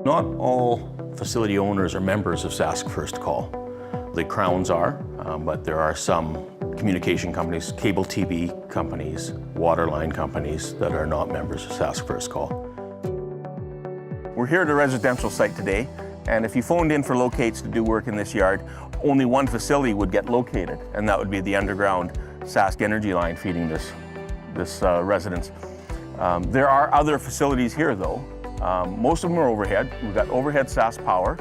Not all facility owners are members of Sask First Call. The Crowns are, but there are some communication companies, cable TV companies, water line companies that are not members of Sask First Call. We're here at a residential site today, and if you phoned in for locates to do work in this yard, only one facility would get located, and that would be the underground Sask energy line feeding this residence. There are other facilities here though. Most of them are overhead. We've got overhead Sask power,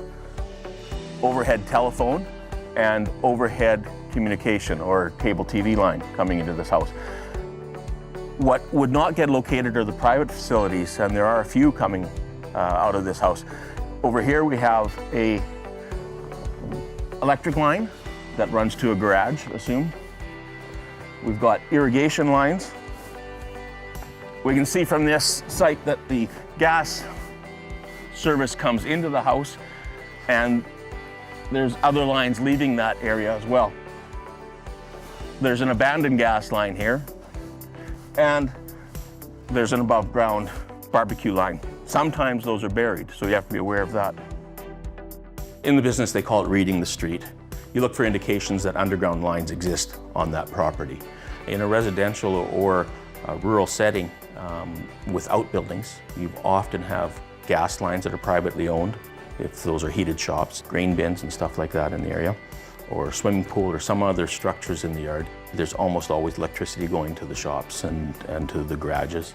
overhead telephone, and overhead communication or cable TV line coming into this house. What would not get located are the private facilities, and there are a few coming out of this house. Over here we have a electric line that runs to a garage, assumed. We've got irrigation lines. We can see from this site that the gas service comes into the house, and there's other lines leaving that area as well. There's an abandoned gas line here, and there's an above ground barbecue line. Sometimes those are buried, so you have to be aware of that. In the business, they call it reading the street. You look for indications that underground lines exist on that property. In a residential or a rural setting with outbuildings, you often have gas lines that are privately owned, if those are heated shops, grain bins and stuff like that in the area, or swimming pool or some other structures in the yard. There's almost always electricity going to the shops and to the garages,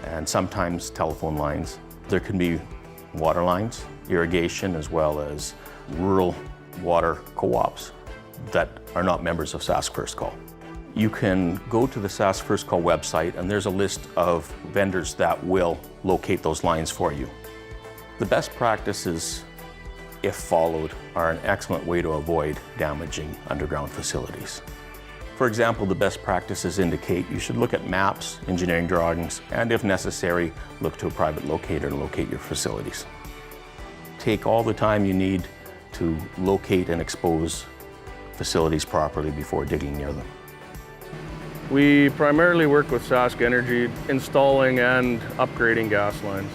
and sometimes telephone lines. There can be water lines, irrigation, as well as rural water co-ops that are not members of Sask First Call. You can go to the Sask First Call website, and there's a list of vendors that will locate those lines for you. The best practices, if followed, are an excellent way to avoid damaging underground facilities. For example, the best practices indicate you should look at maps, engineering drawings, and if necessary, look to a private locator to locate your facilities. Take all the time you need to locate and expose facilities properly before digging near them. We primarily work with Sask Energy, installing and upgrading gas lines.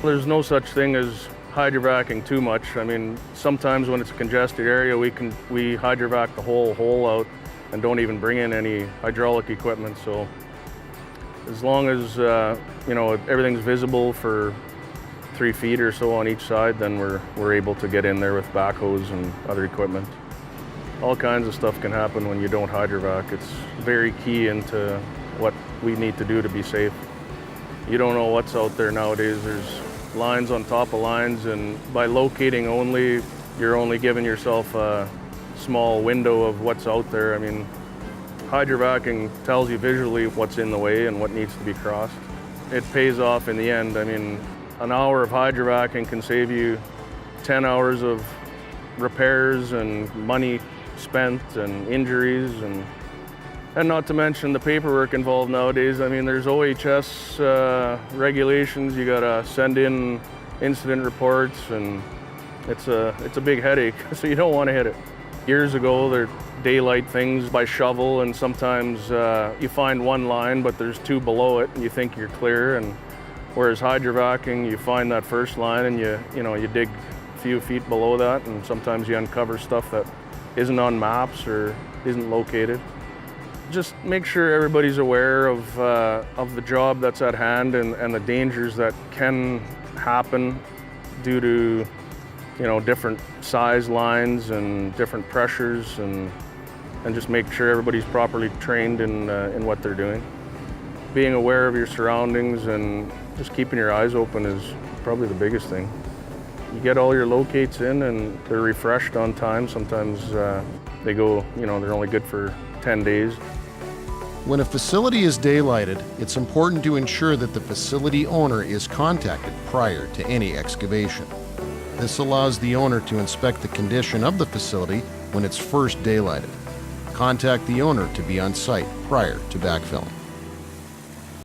There's no such thing as hydrofracking too much. I mean, sometimes when it's a congested area, we hydrovac the whole hole out and don't even bring in any hydraulic equipment. So as long as everything's visible for 3 feet or so on each side, then we're able to get in there with backhoes and other equipment. All kinds of stuff can happen when you don't hydrovac. It's very key into what we need to do to be safe. You don't know what's out there nowadays. There's lines on top of lines, and by locating only, you're only giving yourself a small window of what's out there. I mean, hydrovacking tells you visually what's in the way and what needs to be crossed. It pays off in the end. I mean, an hour of hydrovacking can save you 10 hours of repairs and money spent and injuries, and not to mention the paperwork involved nowadays. I mean, there's OHS regulations. You gotta send in incident reports, and it's a big headache, so you don't want to hit it. Years ago, there daylight things by shovel, and sometimes you find one line, but there's 2 below it, and you think you're clear. And whereas hydrovacking, you find that first line, and you dig a few feet below that, and sometimes you uncover stuff that isn't on maps or isn't located. Just make sure everybody's aware of the job that's at hand and the dangers that can happen due to different size lines and different pressures, and just make sure everybody's properly trained in what they're doing. Being aware of your surroundings and just keeping your eyes open is probably the biggest thing. You get all your locates in and they're refreshed on time. Sometimes they go, they're only good for 10 days. When a facility is daylighted, it's important to ensure that the facility owner is contacted prior to any excavation. This allows the owner to inspect the condition of the facility when it's first daylighted. Contact the owner to be on site prior to backfilling.